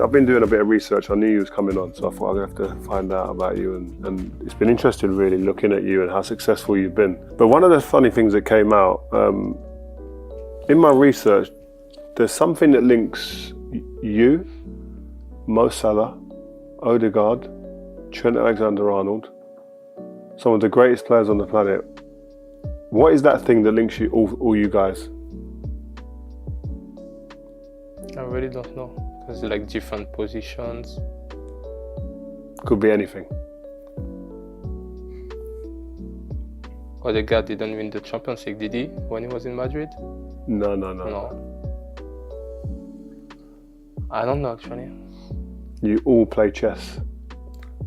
I've been doing a bit of research. I knew you was coming on, so I thought I'd have to find out about you. And it's been interesting really looking at you and how successful you've been. But one of the funny things that came out, in my research, there's something that links you, Mo Salah, Odegaard, Trent Alexander-Arnold, some of the greatest players on the planet. What is that thing that links you, all you guys? I really don't know. Because like different positions. Could be anything. Odegaard didn't win the Champions League, did he, when he was in Madrid? No. I don't know actually. You all play chess.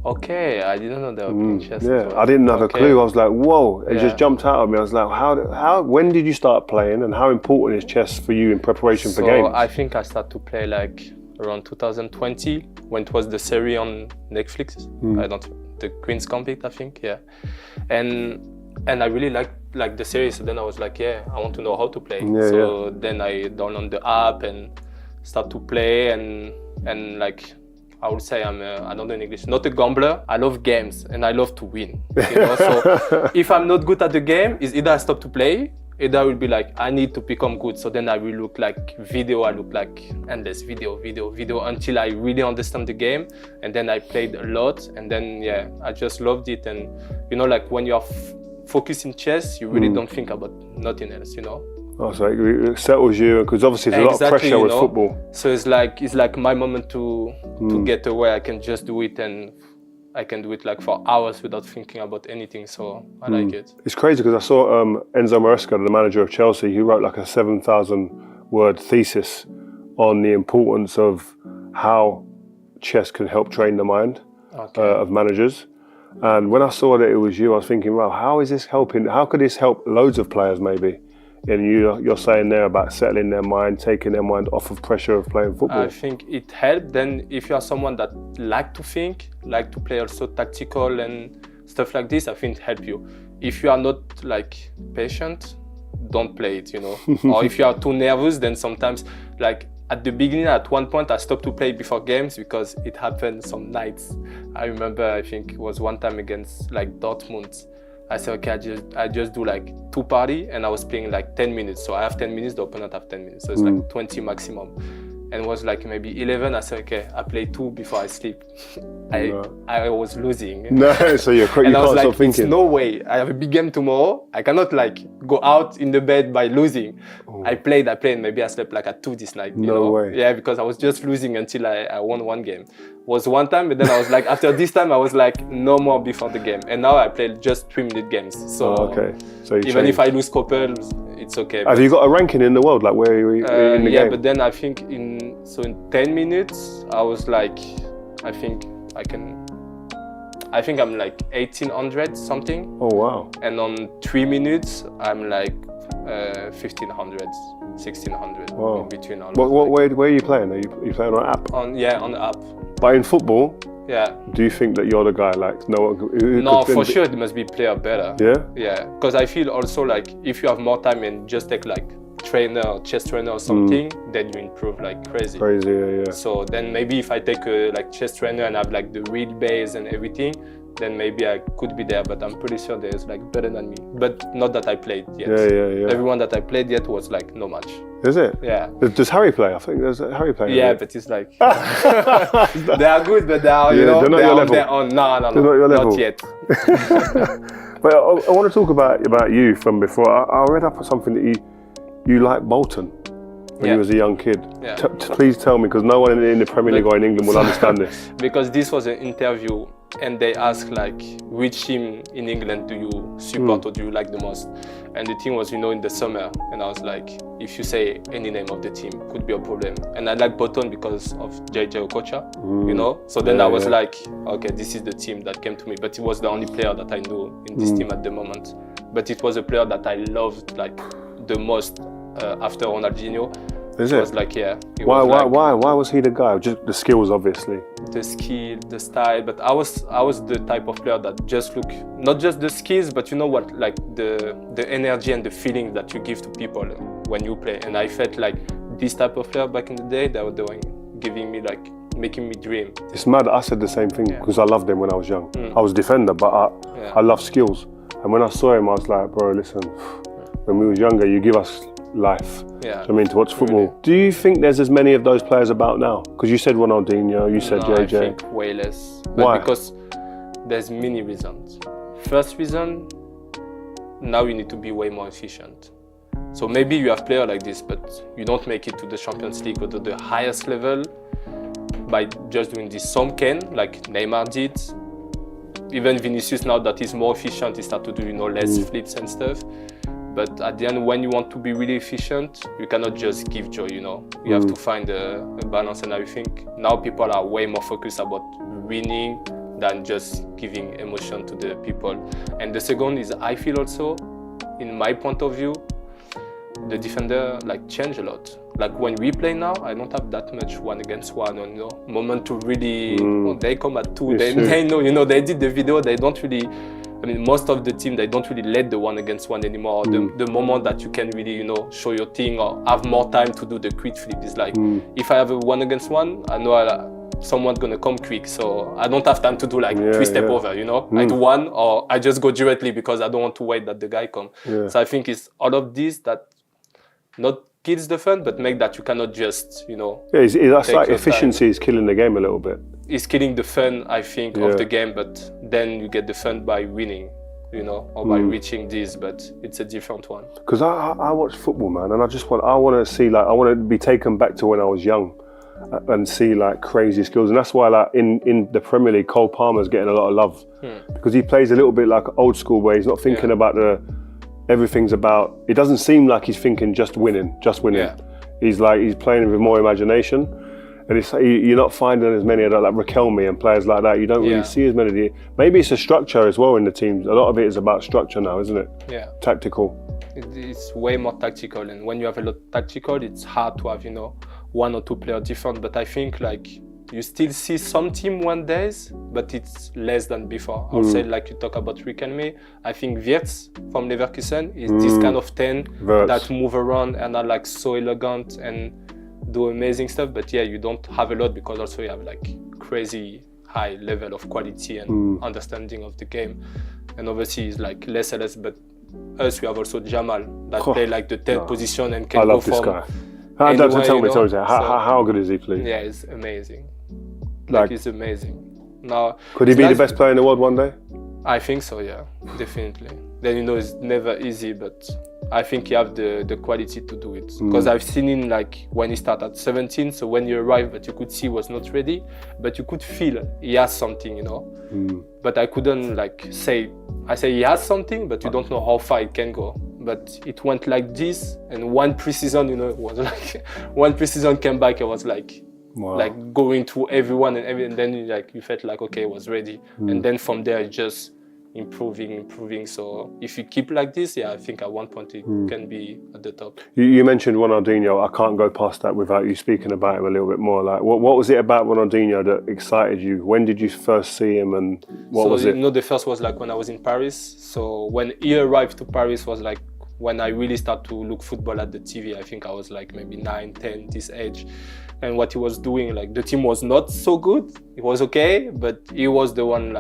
Okay, I didn't know they were playing chess. Yeah, well. I didn't have a clue. I was like, whoa, it Yeah. just jumped out at me. I was like, when did you start playing and how important is chess for you in preparation for games? So I think I started to play like around 2020 when it was the series on Netflix. The Queen's Gambit, I think, yeah. And I really liked the series, so then I was like, yeah, I want to know how to play. Then I download the app and start to play and like, I would say I don't know in English, not a gambler. I love games and I love to win. You know? So if I'm not good at the game, it's either I stop to play, either I will be like, I need to become good. So then I will look like video, I look like endless video until I really understand the game. And then I played a lot and then, yeah, I just loved it. And, you know, like when you're focused in chess, you really don't think about nothing else, you know? Oh, so it settles you, because obviously there's a lot of pressure with football. So it's like my moment to get away. I can just do it, and I can do it like for hours without thinking about anything. So I like it. It's crazy because I saw Enzo Maresca, the manager of Chelsea, he wrote like a 7,000-word thesis on the importance of how chess can help train the mind of managers. And when I saw that it was you, I was thinking, wow, how is this helping? How could this help loads of players maybe? And you're saying there about settling their mind, taking their mind off of pressure of playing football. I think it helped. Then if you are someone that like to think, like to play also tactical and stuff like this, I think it helps you. If you are not like patient, don't play it, you know. Or if you are too nervous, then sometimes like at the beginning, at one point, I stopped to play before games because it happened some nights. I remember, I think it was one time against like Dortmund. I said, okay, I just do like 2 parties and I was playing like 10 minutes. So I have 10 minutes, the opponent have 10 minutes. So it's like 20 maximum. And it was like maybe 11. I said, okay, I play 2 before I sleep. I was losing. No, so you can't stop thinking. No way. I have a big game tomorrow. I cannot like go out in the bed by losing. I played. Maybe I slept like at 2 this night. No way. Yeah, because I was just losing until I won one game. Was one time, but then I was like, after this time, I was like, no more before the game. And now I play just 3-minute games. So, so even if I lose couple, it's okay. Have you got a ranking in the world, like where are you in the game? Yeah, but then I think in 10 minutes, I was like, I think I'm like 1800 something. Oh wow. And on 3 minutes, I'm like 1500, 1600. Wow. In between all. Where are you playing? Are you playing on an app? On the app. But in football, yeah. Do you think that you're the guy like No, for sure it must be player better. Yeah? Yeah, because I feel also like if you have more time and just take like chess trainer or something, then you improve like crazy. Yeah. So then maybe if I take a like chess trainer and have like the real base and everything, then maybe I could be there, but I'm pretty sure there's like better than me. But not that I played yet. Yeah. Everyone that I played yet was like no match. Is it? Yeah. Does Harry play? I think there's a Harry play. Yeah, but it's like they are good, but they are they're not your level. No, they're not your level. Not yet. But I want to talk about you from before. I read up on something that you liked Bolton when you was a young kid. Yeah. Please tell me, because no one in the Premier League or in England will understand this. Because this was an interview and they asked like, which team in England do you support or do you like the most? And the thing was, in the summer. And I was like, if you say any name of the team, could be a problem. And I like Bolton because of JJ Okocha, So then I was like, okay, this is the team that came to me. But he was the only player that I knew in this team at the moment. But it was a player that I loved like the most after Ronaldinho. Is it? It was like, yeah. Why was he the guy? Just the skills, obviously. The skill, the style, but I was the type of player that just look, not just the skills, but like the energy and the feeling that you give to people when you play. And I felt like this type of player back in the day, they were giving me like making me dream. It's mad. I said the same thing because I loved him when I was young. I was a defender, but I love skills. And when I saw him, I was like, bro, listen, when we was younger, you give us life. Yeah. I mean, to watch football. Really. Do you think there's as many of those players about now? Because you said Ronaldinho, you said JJ. I think way less. But Why? Because there's many reasons. First reason, now you need to be way more efficient. So maybe you have players like this, but you don't make it to the Champions League or to the highest level by just doing this. Some can, like Neymar did. Even Vinicius, now that he's more efficient, he starts to do less flips and stuff. But at the end, when you want to be really efficient, you cannot just give joy, You have to find a balance, and I think now people are way more focused about winning than just giving emotion to the people. And the second is, I feel also, in my point of view, the defender change a lot. Like when we play now, I don't have that much 1-against-1 or moment to really. They come at 2. They know. They did the video. They don't really. I mean, most of the team, they don't really let the 1-against-1 anymore. The moment that you can really, show your thing or have more time to do the quick flip is like, if I have a 1-against-1, I know someone's gonna come quick, so I don't have time to do 3 step over. I do one, or I just go directly because I don't want to wait that the guy come. So I think it's all of this that not kills the fun, but make that you cannot just, that's like efficiency is killing the game a little bit. It's killing the fun, I think, of the game, but then you get the fun by winning, or by reaching this, but it's a different one. Because I watch football, man, and I want to see, I want to be taken back to when I was young and see crazy skills. And that's why in the Premier League, Cole Palmer's getting a lot of love because he plays a little bit like old school where he's not thinking about everything's about, it doesn't seem like he's thinking just winning. Yeah. He's playing with more imagination. And you're not finding as many of that, like Riquelme and players like that. You don't really see as many. Maybe it's a structure as well in the teams. A lot of it is about structure now, isn't it? Yeah. Tactical. It's way more tactical. And when you have a lot of tactical, it's hard to have, 1 or 2 players different. But I think you still see some team one days, but it's less than before. I'll say you talk about Riquelme. I think Wirtz from Leverkusen is this kind of 10 that move around and are so elegant and do amazing stuff. But you don't have a lot because also you have crazy high level of quality and understanding of the game. And obviously it's less and less. But us, we have also Jamal that play the 10th position and can I go love this from guy. Tell me, how good is he playing? Yeah, it's amazing. He's amazing. Now, could he be the best player in the world one day? I think so, yeah, definitely. Then it's never easy, but I think you have the quality to do it. Because I've seen him when he started at 17, so when you arrived, but you could see he was not ready, but you could feel he has something, But I couldn't say he has something, but you don't know how far it can go. But it went like this, and one pre-season, it was one pre-season came back, it was wow. Going through everyone and then you felt okay, it was ready. And then from there, it's just improving. So if you keep like this, I think at one point it can be at the top. You mentioned Ronaldinho. I can't go past that without you speaking about him a little bit more. What was it about Ronaldinho that excited you? When did you first see him, and what was it? The first was when I was in Paris. So when he arrived to Paris was when I really started to look football at the TV. I think I was maybe 9, 10, this age. And what he was doing, the team was not so good. It was okay, but he was the one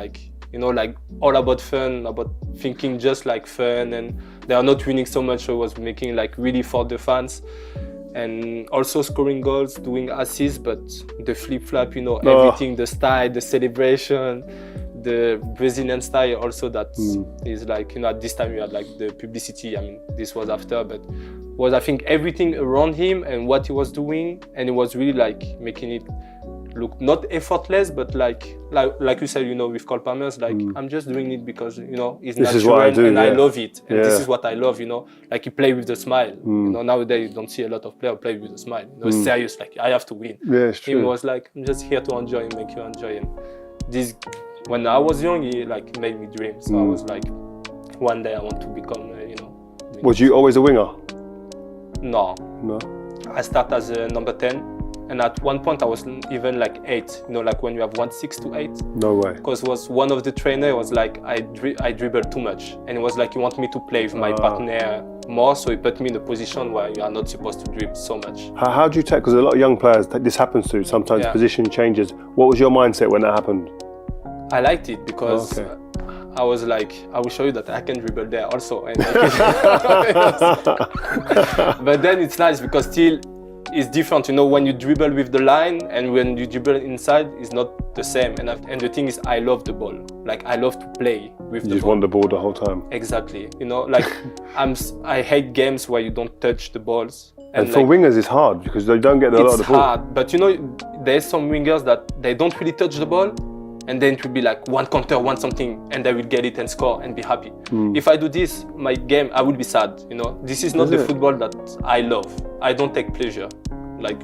all about fun, about thinking just fun, and they are not winning so much, so he was making really for the fans. And also scoring goals, doing assists, but the flip-flop, everything, the style, the celebration, the Brazilian style also that is at this time you had the publicity. I mean, this was after, but was I think everything around him and what he was doing, and it was really making it look not effortless, but like you said, with Cole Palmer's, I'm just doing it because it's this natural is what I do, and yeah. I love it, and this is what I love. He play with a smile. Nowadays you don't see a lot of players play with a smile. It's serious. I have to win. Yeah, it's true. He was I'm just here to enjoy and make you enjoy. And this, when I was young, he made me dream. So I was one day I want to become. Was you always a winger? No. I start as a number 10. And at one point I was even like 8, you know, like when you have 1.6 to 8. No way. Because was one of the trainer was like, I dribble too much. And it was like, you want me to play with my partner more, so he put me in a position where you are not supposed to dribble so much. How do you take, because a lot of young players, this happens to, sometimes position changes. What was your mindset when that happened? I liked it because I was like, I will show you that I can dribble there also. And but then it's nice because still it's different, you know, when you dribble with the line and when you dribble inside, it's not the same. And the thing is, I love the ball. Like, I love to play with the ball. You just want the ball the whole time. Exactly. You know, like, I hate games where you don't touch the balls. And for wingers, it's hard because they don't get a lot of the ball. It's hard, but you know, there's some wingers that they don't really touch the ball, and then it will be like one counter, one something, and they will get it and score and be happy. If I do this, my game, I will be sad, you know. This is not the football that I love. I don't take pleasure. Like,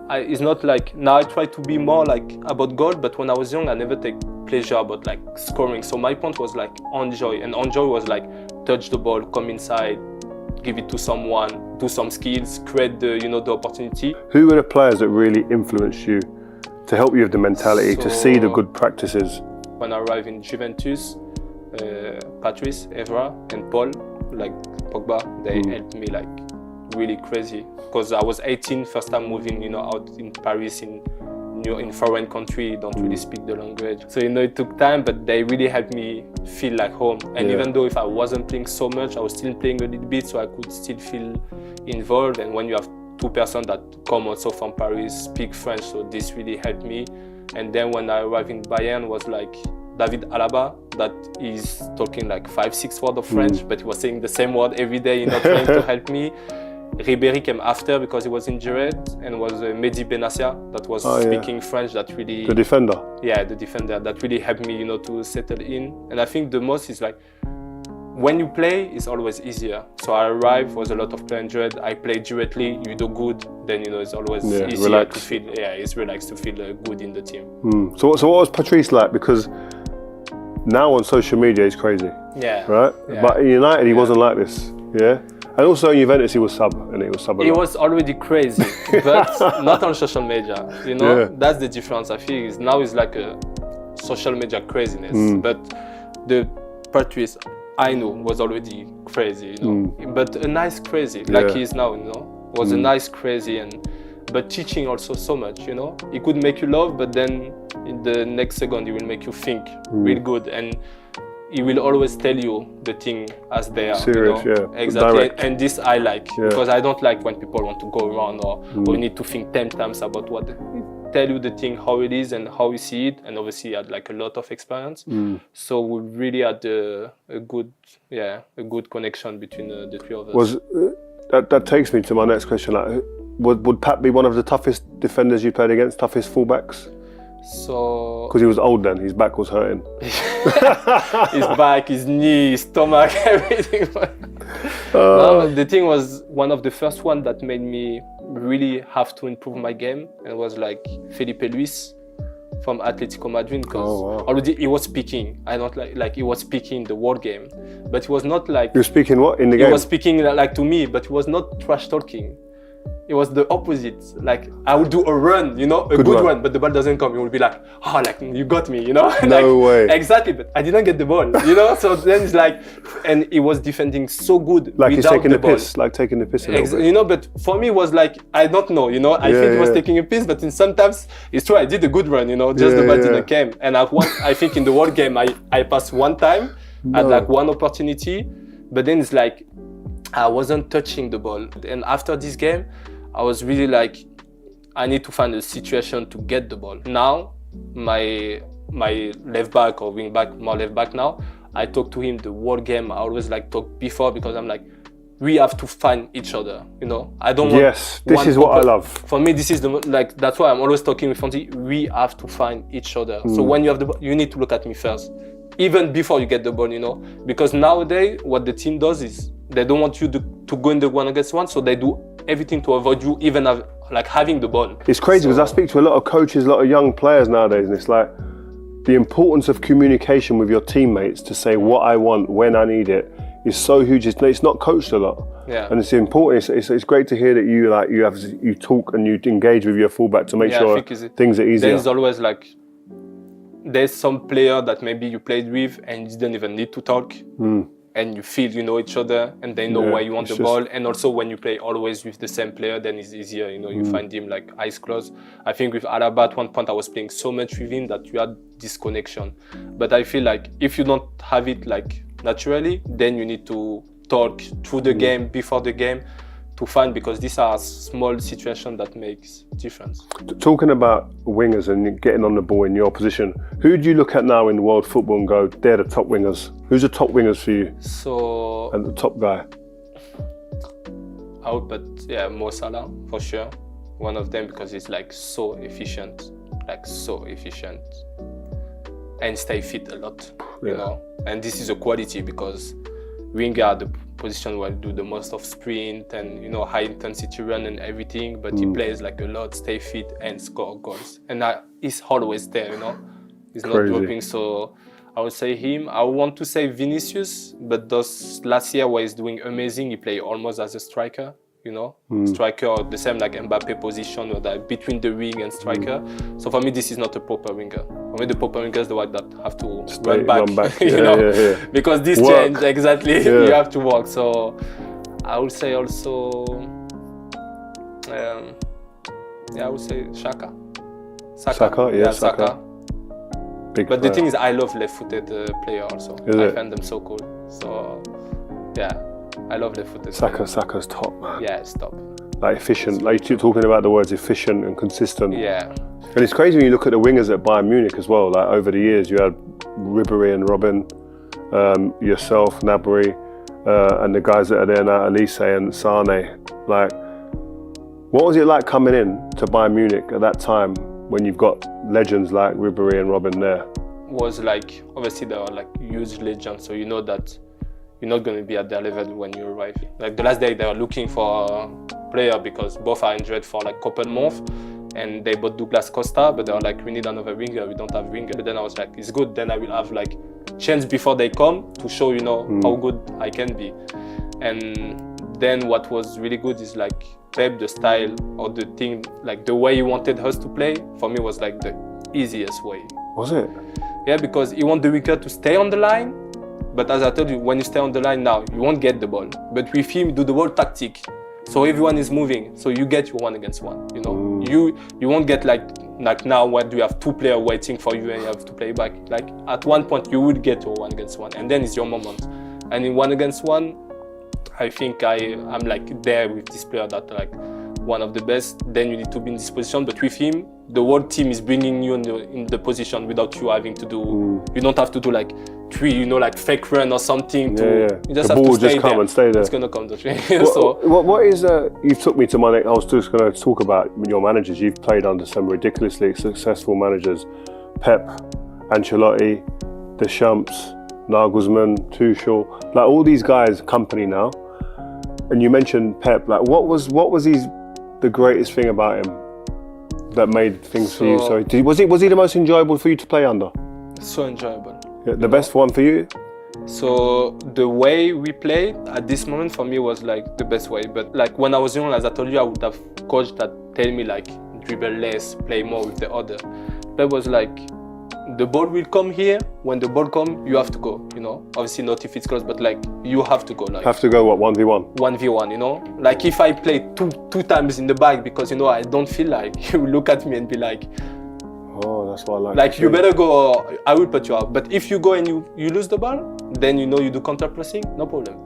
it's not like, now I try to be more like about goal, but when I was young, I never take pleasure about like scoring. So my point was like enjoy, and enjoy was like touch the ball, come inside, give it to someone, do some skills, create the, you know, the opportunity. Who were the players that really influenced you to help you with the mentality, to see the good practices? When I arrived in Juventus, Patrice, Evra, and Paul, like Pogba, they helped me like really crazy. Because I was 18, first time moving, you know, out in Paris, in foreign country, don't really speak the language. So, you know, it took time, but they really helped me feel like home. And even though if I wasn't playing so much, I was still playing a little bit, so I could still feel involved. And when you have 2 persons that come also from Paris, speak French, so this really helped me. And then when I arrived in Bayern, was like David Alaba, that is talking like 5-6 words of French, but he was saying the same word every day, you know, trying to help me. Ribéry came after because he was injured, and was Mehdi Benassia that was speaking French, that really... The defender? Yeah, the defender, that really helped me, you know, to settle in. And I think the most is like, when you play, it's always easier. So I arrived, was a lot of player injured, I played directly, you do good, then, you know, it's always easier to feel, it's relaxed to feel good in the team. So what was Patrice like? Because now on social media, he's crazy. Yeah. Right? Yeah. But in United, he wasn't like this. Yeah? And also in Juventus, he was sub, and he was sub a lot. He was already crazy, but not on social media. You know, that's the difference. I feel is now it's like a social media craziness. But the Patrice I know was already crazy, you know, but a nice crazy, like he is now, you know, was a nice crazy, but teaching also so much, you know. He could make you love, but then in the next second he will make you think real good, and he will always tell you the thing as they are. Serious, you know? Exactly. Direct. And this I like, because I don't like when people want to go around or you need to think 10 times about what tell you the thing how it is and how you see it. And obviously he had like a lot of experience, so we really had a good connection between the three of us. That takes me to my next question. Like, would Pat be one of the toughest defenders you played against, toughest fullbacks? So, because he was old then, his back was hurting. His back, his knee, his stomach, everything. No, the thing was one of the first one that made me really have to improve my game, and it was like Felipe Luis from Atletico Madrid, because already he was speaking. I don't like he was speaking the world game, but he was not like. He was speaking what in the game? He was speaking like to me, but he was not trash talking. It was the opposite. Like, I would do a run, you know, a good run, but the ball doesn't come. You will be like, oh, like, you got me, you know? No way. Exactly, but I didn't get the ball, you know? So then it's like, and he was defending so good. Like he's taking the piss, like taking the piss a little bit. You know, but for me, it was like, I don't know, you know? I think he was taking a piss, but sometimes, it's true, I did a good run, you know? Just the ball didn't come. And I think in the world game, I passed one time, had like one opportunity, but then it's like, I wasn't touching the ball. And after this game, I was really like, I need to find a situation to get the ball. Now, my left back or wing back, more left back now, I talk to him the whole game. I always like talk before, because I'm like, we have to find each other, you know? I don't want this is what I love. For me, this is like, that's why I'm always talking with Fonzie. We have to find each other. So when you have the ball, you need to look at me first, even before you get the ball, you know? Because nowadays, what the team does is, they don't want you to go in the 1-against-1, so they do everything to avoid you even having the ball. It's crazy because I speak to a lot of coaches, a lot of young players nowadays, and it's like the importance of communication with your teammates to say what I want, when I need it, is so huge. It's not coached a lot, and it's important. It's great to hear that you talk and you engage with your fullback to make sure things are easier. There's always like there's some player that maybe you played with and you didn't even need to talk. And you feel you know each other and they know where you want the ball. And also when you play always with the same player, then it's easier, you know, you find him like eyes closed. I think with Alaba at one point I was playing so much with him that you had this connection. But I feel like if you don't have it like naturally, then you need to talk through the game, before the game, to find, because these are small situations that makes difference. Talking about wingers and getting on the ball in your position, who do you look at now in world football and go, they're the top wingers? Who's the top wingers for you? So and the top guy? I would put Mo Salah for sure. One of them, because he's like so efficient, and stay fit a lot, you know. And this is a quality because winger are the position where you do the most of sprint and, you know, high intensity run and everything, but he plays like a lot, stay fit and score goals. And he's always there, you know. He's not dropping, so I would say him. I want to say Vinicius, but those last year where he's doing amazing, he played almost as a striker, you know. Striker, the same like Mbappe position, or that between the wing and striker. So for me, this is not a proper winger. For me, the proper winger is the one that have to run back. You know, because this change, you have to work. So I would say also, I would say Saka. Saka. Big but player. The thing is, I love left-footed player also. I find them so cool. So I love left-footed. Saka's top, man. Yeah, it's top. Like efficient, like you're talking about the words efficient and consistent. Yeah. And it's crazy when you look at the wingers at Bayern Munich as well. Like over the years, you had Ribéry and Robben, yourself, Gnabry, and the guys that are there now, Elise and Sane. Like, what was it like coming in to Bayern Munich at that time when you've got legends like Ribéry and Robben there? Was like, obviously they are like huge legends, so you know that you're not going to be at their level when you arrive. Like the last day they were looking for a player because both are injured for like a couple months, and they bought Douglas Costa, but they were like, we need another winger, we don't have winger. But then I was like, it's good, then I will have like chance before they come to show, you know, how good I can be. And then what was really good is like Pep, the style or the thing, like the way he wanted us to play, for me was like the easiest way. Was it? Yeah, because he want the winger to stay on the line, but as I told you, when you stay on the line now, you won't get the ball. But with him, do the whole tactic. So everyone is moving, so you get your 1-against-1, you know. You won't get like now when you have two players waiting for you and you have to play back. Like at one point, you will get your 1-against-1, and then it's your moment. And in 1-against-1, I think I'm like there with this player that like one of the best. Then you need to be in this position, but with him, the whole team is bringing you in the position without you having to do. You don't have to do like three, you know, like fake run or something. You just the have ball to stay just come there. and stay there. It's gonna come that way. What is you took me to my next. I was just going to talk about your managers. You've played under some ridiculously successful managers: Pep, Ancelotti, Deschamps, Nagelsmann, Tuchel. Like all these guys, company now. And you mentioned Pep. Like, what was the greatest thing about him that made things for you? So was he the most enjoyable for you to play under? So enjoyable. Yeah, the best one for you? So the way we played at this moment for me was like the best way. But like when I was young, as I told you, I would have coach that tell me like dribble less, play more with the other. Pep was like, the ball will come here. When the ball come, you have to go. You know, obviously not if it's close, but like you have to go. Like have to go what 1v1? 1v1. You know, like if I play two times in the back because you know I don't feel like you look at me and be like, oh, that's what I like. Like you better go, or I will put you out. But if you go and you lose the ball, then you know you do counter pressing, no problem.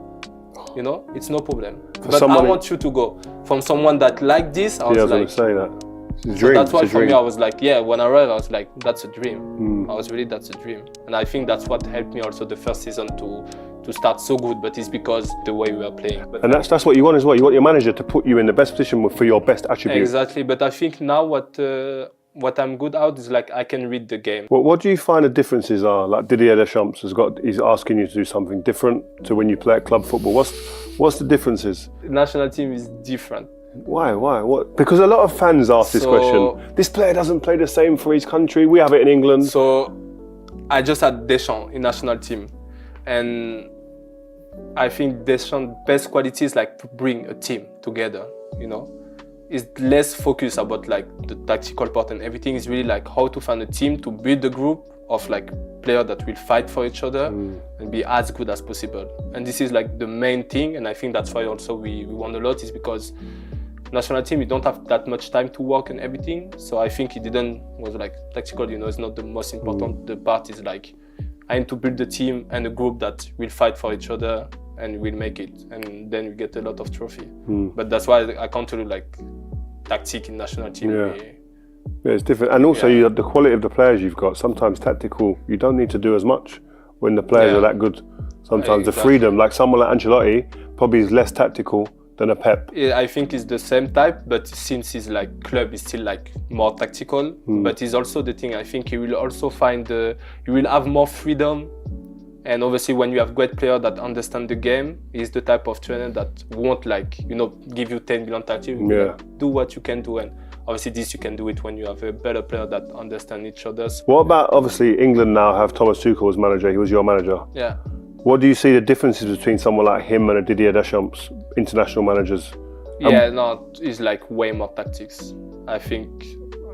You know, it's no problem. But I want you to go from someone that like this. I was going to say that. It's a dream. So that's why for me I was like, when I arrived, I was like, that's a dream. I was really, that's a dream. And I think that's what helped me also the first season to start so good, but it's because the way we were playing. But and that's what you want as well. You want your manager to put you in the best position for your best attribute. Exactly, but I think now what I'm good at is like I can read the game. Well, what do you find the differences are? Like Didier Deschamps he's asking you to do something different to when you play at club football. What's the differences? The national team is different. Why? What? Because a lot of fans ask this question. This player doesn't play the same for his country. We have it in England. So I just had Deschamps in national team, and I think Deschamps' best quality is like to bring a team together, you know. It's less focused about like the tactical part and everything. It's really like how to find a team to build a group of like players that will fight for each other and be as good as possible. And this is like the main thing, and I think that's why also we won a lot, is because national team, you don't have that much time to work and everything. So I think was like tactical, you know, it's not the most important. The part is like, I need to build a team and a group that will fight for each other and will make it. And then we get a lot of trophy. But that's why I can't tell you like tactic in national team. Yeah, it's different. And also you have the quality of the players you've got. Sometimes tactical, you don't need to do as much when the players are that good. Sometimes the freedom, like someone like Ancelotti, probably is less tactical than a Pep. Yeah, I think he's the same type, but since his like club is still like more tactical, but he's also the thing, I think he will also he will have more freedom. And obviously when you have great players that understand the game, he's the type of trainer that won't like, you know, give you 10 million tactics. Like, do what you can do, and obviously this you can do it when you have a better player that understand each other. What about, obviously England now have Thomas Tuchel as manager, he was your manager. Yeah. What do you see the differences between someone like him and a Didier Deschamps, international managers? Yeah, no, it's like way more tactics. I think,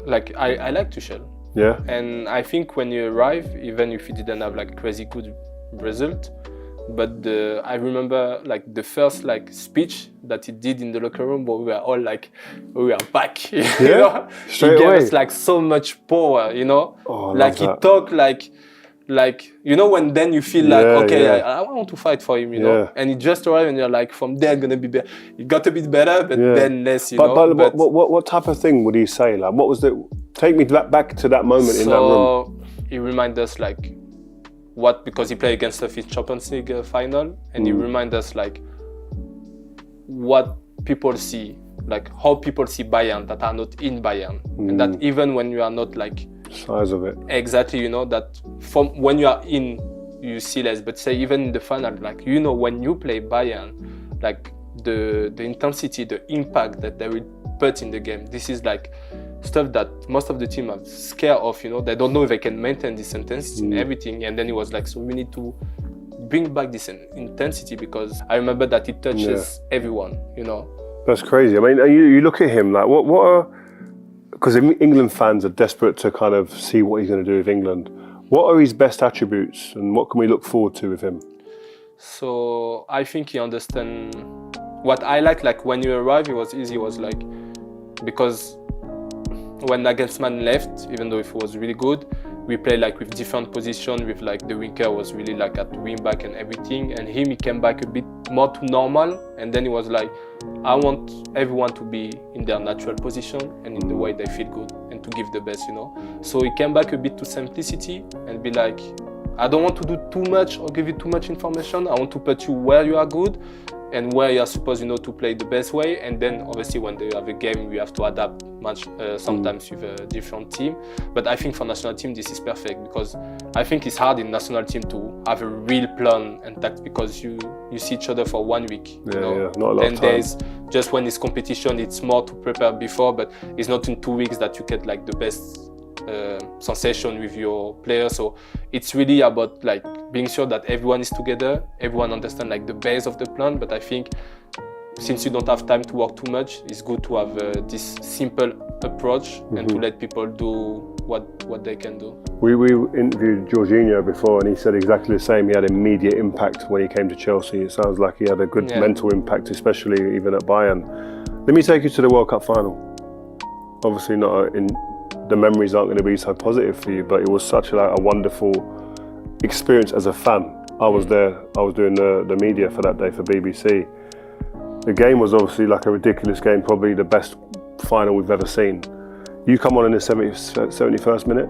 like I like Tuchel. Yeah. And I think when you arrive, even if you didn't have like crazy good result, but I remember like the first like speech that he did in the locker room, where we were all like, we are back. You know? Straight he away. gave us like so much power, you know. Oh, like he talked like you know, when then you feel like I want to fight for him, you know. And he just arrived and you're like, from there gonna be better. It got a bit better, but then less, you know. But what type of thing would he say? Like, what was take me back to that moment in that room. He reminds us like because he played against us in Champions League final, and he reminds us like what people see, like how people see Bayern that are not in Bayern, and that even when you are not like size of it. Exactly, you know, that from when you are in, you see less. But say even in the final, like, you know, when you play Bayern, like the intensity, the impact that they will put in the game, this is like stuff that most of the team are scared of, you know. They don't know if they can maintain this intensity and everything. And then it was like, so we need to bring back this intensity, because I remember that it touches everyone, you know. That's crazy. I mean, you look at him, like what are, because England fans are desperate to kind of see what he's going to do with England. What are his best attributes, and what can we look forward to with him? So I think he understands what I like when you arrive. It was easy. It was like, because when Nagelsmann left, even though it was really good, we played like with different positions, with like the winger was really like at wing back and everything, and he came back a bit more to normal, and then it was like, I want everyone to be in their natural position and in the way they feel good and to give the best, you know. So he came back a bit to simplicity and be like, I don't want to do too much or give you too much information. I want to put you where you are good and where you are supposed, you know, to play the best way. And then obviously when they have a game, we have to adapt much sometimes with a different team. But I think for national team, this is perfect, because I think it's hard in national team to have a real plan and tact, because you see each other for 1 week. You know? Not a lot of time. There's just when it's competition, it's more to prepare before, but it's not in 2 weeks that you get like the best sensation with your players. So it's really about like being sure that everyone is together, everyone understands like the base of the plan. But I think since you don't have time to work too much, it's good to have this simple approach and to let people do what they can do. We interviewed Jorginho before, and he said exactly the same. He had immediate impact when he came to Chelsea. It sounds like he had a good mental impact, especially even at Bayern. Let me take you to the World Cup final. Obviously the memories aren't going to be so positive for you, but it was such a wonderful experience as a fan. I was there, I was doing the media for that day for BBC. The game was obviously like a ridiculous game, probably the best final we've ever seen. You come on in the 71st minute.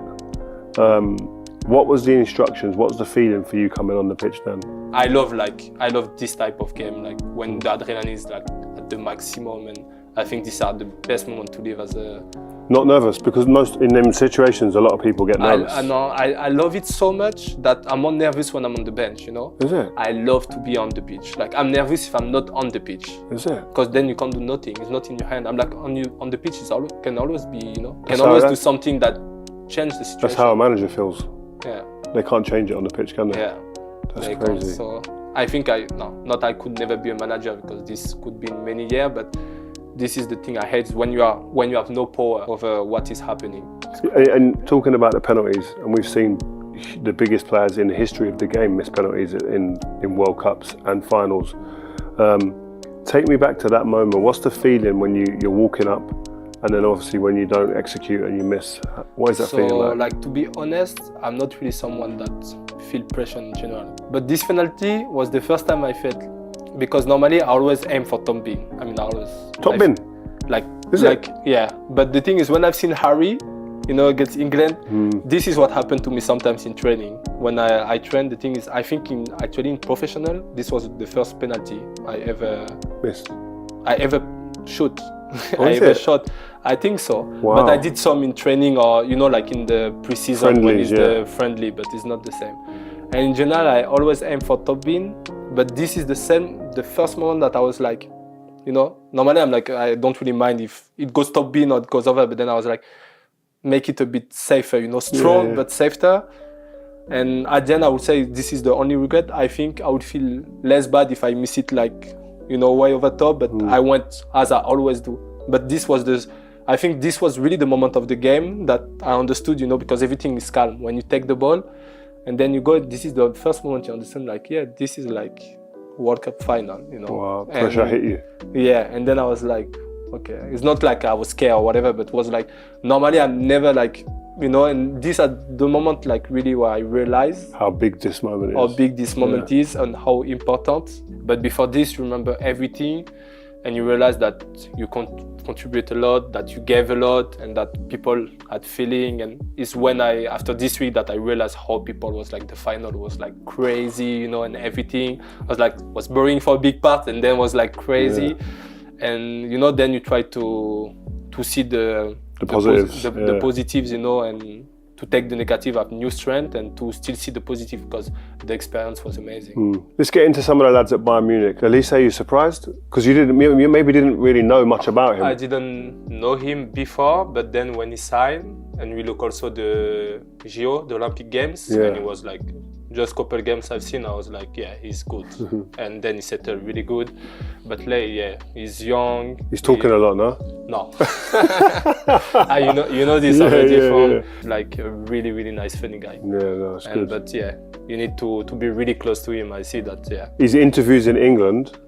What was the instructions? What was the feeling for you coming on the pitch then? I love this type of game, like when the adrenaline is like at the maximum, and I think these are the best moments to live as a... Not nervous, because in them situations a lot of people get nervous. I love it so much that I'm not nervous when I'm on the bench, you know? Is it? I love to be on the pitch. Like, I'm nervous if I'm not on the pitch. Is it? Because then you can't do nothing. It's not in your hand. I'm like, on the pitch, can always be, you know? Can always do something that changes the situation. That's how a manager feels. Yeah. They can't change it on the pitch, can they? Yeah. That's crazy. So I think not I could never be a manager because this could be in many years, but this is the thing I hate when you have no power over what is happening. And talking about the penalties, and we've seen the biggest players in the history of the game miss penalties in World Cups and finals. Take me back to that moment. What's the feeling when you're walking up, and then obviously when you don't execute and you miss? What is that feeling like? Like, to be honest, I'm not really someone that feel pressure in general. But this penalty was the first time I felt, because normally I always aim for top bin. I mean, I always top bin. Yeah. But the thing is, when I've seen Harry, against England, this is what happened to me sometimes in training. When I train, the thing is, I think in professional, this was the first penalty I ever missed. I ever shoot. Oh, I ever shot. I think so. Wow. But I did some in training, or like in the pre-season when it's the friendly, but it's not the same. And in general, I always aim for top bin. But this is the first moment that I was like, normally I'm like, I don't really mind if it goes top bin or it goes over, but then I was like, make it a bit safer, strong but safer. And at the end, I would say this is the only regret. I think I would feel less bad if I miss it like, way over top, but I went as I always do. But I think this was really the moment of the game that I understood, because everything is calm. When you take the ball and then you go, this is the first moment you understand, like, yeah, this is like World Cup final, Wow, pressure hit you. Yeah, and then I was like, okay, it's not like I was scared or whatever, but it was like, normally I'm never like, and this at the moment, like, really where I realized how big this moment is. How big this moment is and how important. But before this, you remember everything and you realize that you contribute a lot, that you gave a lot, and that people had feeling. And it's when after this week that I realized how people was like, the final was like crazy, and everything. I was boring for a big part and then was like crazy. Yeah. And then you try to see the positives, the positives, and to take the negative of new strength and to still see the positive, because the experience was amazing. Let's get into some of the lads at Bayern Munich. Elise, are you surprised? Because you maybe didn't really know much about him. I didn't know him before, but then when he signed, and we look also the JO, the Olympic Games, and he was like, just a couple games I've seen, I was like, yeah, he's good. And then he settled really good. But he's young. He's talking a lot, no? No. you know this already from like a really, really nice, funny guy. Yeah, no, it's good. But you need to be really close to him. I see that, His interviews in England,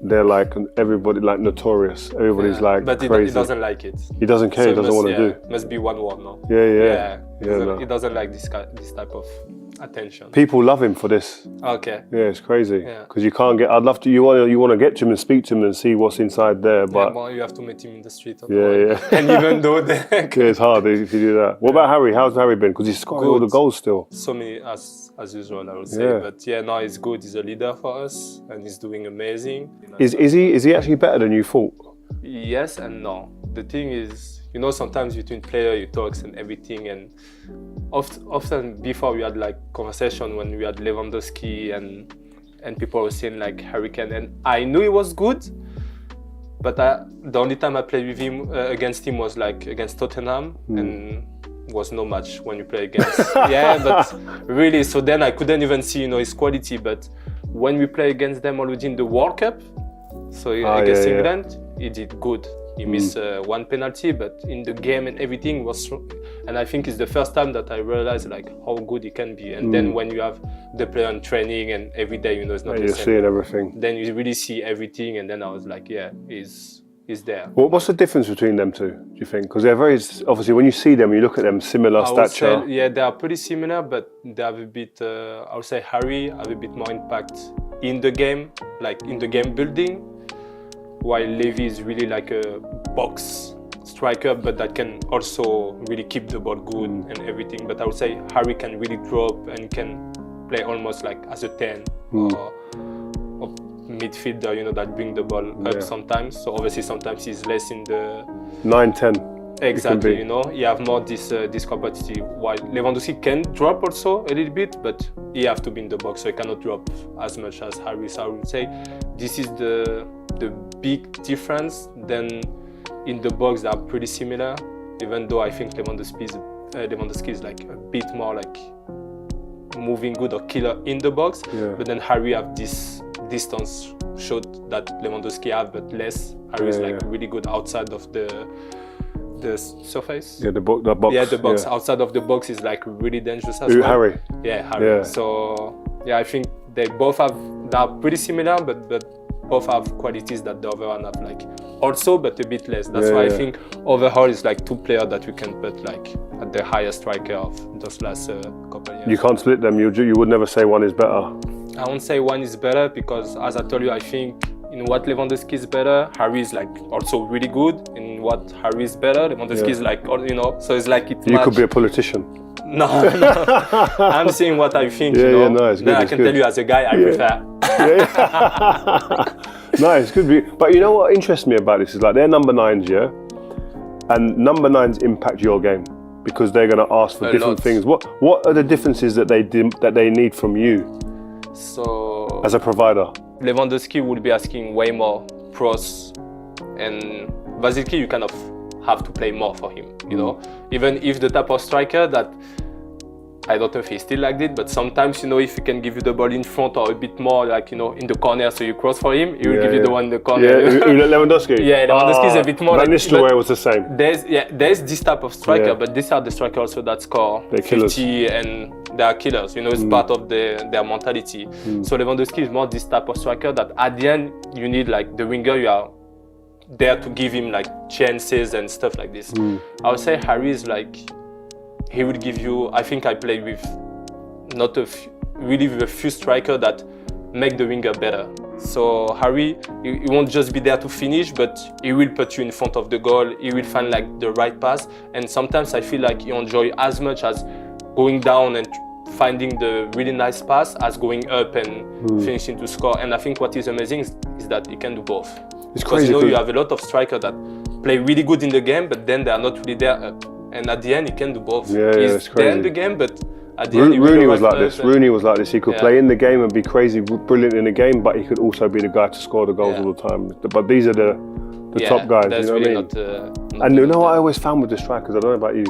they're like, everybody like notorious. Everybody's like but crazy. He doesn't like it. He doesn't care, so he doesn't want to do. Must be one word, no? Yeah. He doesn't like this type of attention. People love him for this. Okay. Yeah, it's crazy. Because you can't get. I'd love to. You want to get to him and speak to him and see what's inside there, but you have to meet him in the street. Yeah. And even though it's hard if you do that. What about Harry? How's Harry been? Because he's scoring all the goals still. So many as usual, I would say. But he's good. He's a leader for us, and he's doing amazing. Is he actually better than you thought? Yes and no. The thing is, sometimes between player you talks and everything, and often before we had like conversation when we had Lewandowski and people were saying like Harry Kane, and I knew he was good, but the only time I played with him against him was like against Tottenham, and was no match when you play against. But really, so then I couldn't even see his quality. But when we play against them already in the World Cup, so against England, he did good. He missed one penalty, but in the game and everything was strong. And I think it's the first time that I realized like how good he can be. And then when you have the player in training and every day, it's not the same. You're seeing everything. Then you really see everything, and then I was like, he's there. Well, what's the difference between them two, do you think? Because they're very, obviously, when you see them, you look at them, similar stature. Say, they are pretty similar, but they have a bit, I would say Harry have a bit more impact in the game, like in the game building, while Levy is really like a box striker, but that can also really keep the ball good and everything. But I would say Harry can really drop and can play almost like as a 10 or midfielder, that bring the ball up sometimes. So obviously sometimes he's less in the 9-10. Exactly, he have more this capacity. While Lewandowski can drop also a little bit, but he have to be in the box, so he cannot drop as much as Harry. So I would say this is the big difference. Then in the box they are pretty similar, even though I think Lewandowski is like a bit more like moving good or killer in the box. Yeah. But then Harry have this distance shot that Lewandowski have, but less. Harry is like really good outside of the surface. Yeah, the box. Yeah, the box outside of the box is like really dangerous as Who, well. Harry? Yeah, Harry. Yeah. So yeah, I think they are pretty similar, but both have qualities that the other one have like also, but a bit less. That's why I think overall it's like two players that we can put like at the highest striker of those last couple of years. You can't split them. You would never say one is better. I won't say one is better because, as I told you, I think in what Lewandowski is better, Harry is like also really good. In what Harry is better, Lewandowski is like, you know, so it's like it's You could be a politician. No. I'm saying what I think, you know. Yeah, no, it's good. Then I can tell you as a guy, I prefer. No, it's good. But you know what interests me about this is like they're number 9s, yeah? And number 9s impact your game because they're going to ask for different things. What are the differences that they need from you? So as a provider, Lewandowski will be asking way more pros, and basically you kind of have to play more for him, you know. Even if the type of striker that I don't know if he's still like this, but sometimes, you know, if he can give you the ball in front or a bit more like, you know, in the corner, so you cross for him, he will give you the one in the corner. Yeah, Lewandowski. Yeah, Lewandowski is a bit more. Van Nistelrooy was the same. There's this type of striker, but these are the strikers also that score 50 and they are killers. You know, it's part of their mentality. So Lewandowski is more this type of striker that at the end you need like the winger. You are there to give him like chances and stuff like this. I would say Harry is like, he will give you. I think I play with not really with a few strikers that make the winger better. So Harry, he won't just be there to finish, but he will put you in front of the goal. He will find like the right pass, and sometimes I feel like he enjoy as much as going down and finding the really nice pass as going up and finishing to score. And I think what is amazing is that he can do both. It's because crazy. You know, you have a lot of strikers that play really good in the game, but then they are not really there up. And at the end, he can do both. He's it's crazy. there in the game, but at the end, Rooney was like this. Rooney was like this. He could play in the game and be crazy, brilliant in the game, but he could also be the guy to score the goals all the time. But these are the top guys. You know really what I mean? And you know what I always found with the strikers, I don't know about you,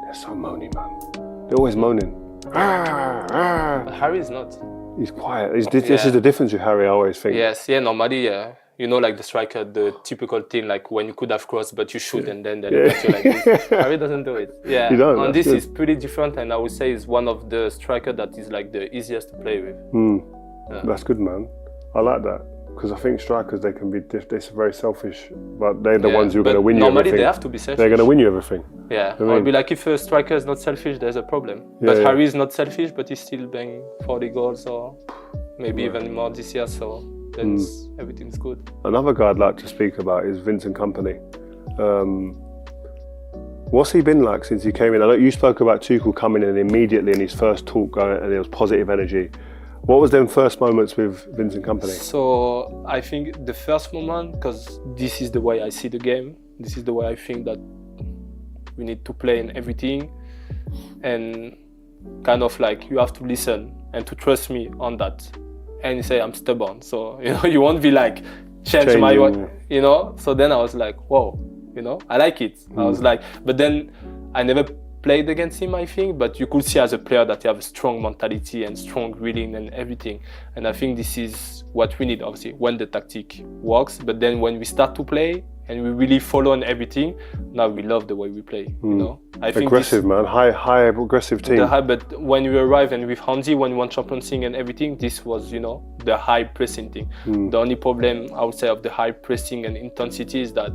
they're so moany, man. They're always moaning. But Harry is not. He's quiet. This is the difference with Harry, I always think. Yes, normally, you know, like the striker, the typical thing, like when you could have crossed, but you shoot, and then they look at you like this. Harry doesn't do it. Yeah, and this is pretty different, and I would say is one of the strikers that is like the easiest to play with. That's good, man. I like that. Because I think strikers, they can be they're very selfish, but they're the ones who are going to win you everything. Normally they have to be selfish. They're going to win you everything. Yeah, or it'd be like if a striker is not selfish, there's a problem. But Harry is not selfish, but he's still banging 40 goals or maybe even more this year, so then everything's good. Another guy I'd like to speak about is Vincent Kompany. What's he been like since he came in? I know you spoke about Tuchel coming in immediately in his first talk going, and there was positive energy. What was them first moments with Vincent Kompany? So I think the first moment, because this is the way I see the game, this is the way I think that we need to play in everything, and kind of like you have to listen and to trust me on that. And you say I'm stubborn, so you know you won't be like change my way, you know. So then I was like, whoa, you know, I like it. I was like, but then I never played against him, I think, but you could see as a player that you have a strong mentality and strong reading and everything. And I think this is what we need, obviously, when the tactic works. But then when we start to play and we really follow on everything, now we love the way we play. You know, I think aggressive, man, high aggressive team. But when we arrived and with Hansi, when we won Champions League and everything, this was, you know, the high pressing thing. The only problem I would say of the high pressing and intensity is that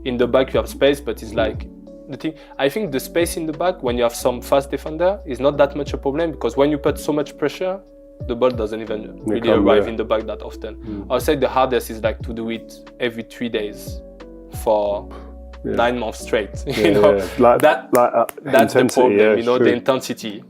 in the back you have space, but it's like. The thing, I think the space in the back when you have some fast defender is not that much a problem, because when you put so much pressure, the ball doesn't even really arrive in the back that often. I would say the hardest is like to do it every 3 days for 9 months straight. You know, that's the problem. You know, the intensity.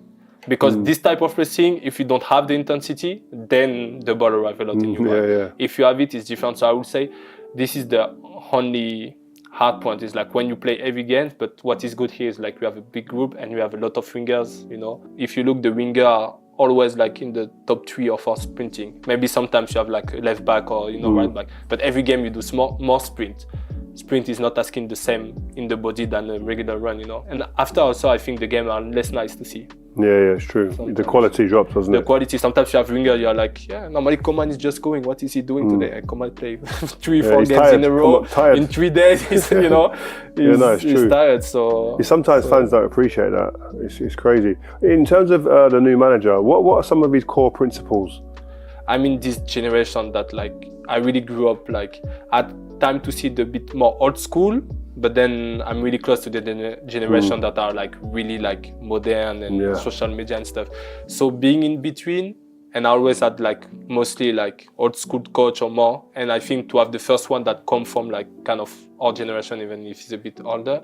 Because this type of pressing, if you don't have the intensity, then the ball arrives a lot in your back. If you have it, it's different. So I would say this is the only hard point, is like when you play every game, but what is good here is like we have a big group and we have a lot of wingers, you know. If you look, the winger are always like in the top 3 or 4 sprinting. Maybe sometimes you have like a left back or, you know, right back, but every game you do more sprint. Sprint is not asking the same in the body than a regular run, you know. And after also, I think the game are less nice to see. Yeah, it's true. Sometimes. The quality drops, doesn't The it? quality, sometimes you have winger, you're like, yeah, normally Coman is just going, what is he doing today? And Coman play 3-4 he's games tired. in a row, Tired. in 3 days, he's, you know, it's he's true. tired, so... Sometimes fans don't appreciate that. It's crazy. In terms of the new manager, what are some of his core principles? I'm in this generation that like, I really grew up like, at time to see the bit more old school, but then I'm really close to the generation that are like really like modern and social media and stuff. So being in between, and I always had like mostly like old school coach or more. And I think to have the first one that come from like kind of our generation, even if he's a bit older,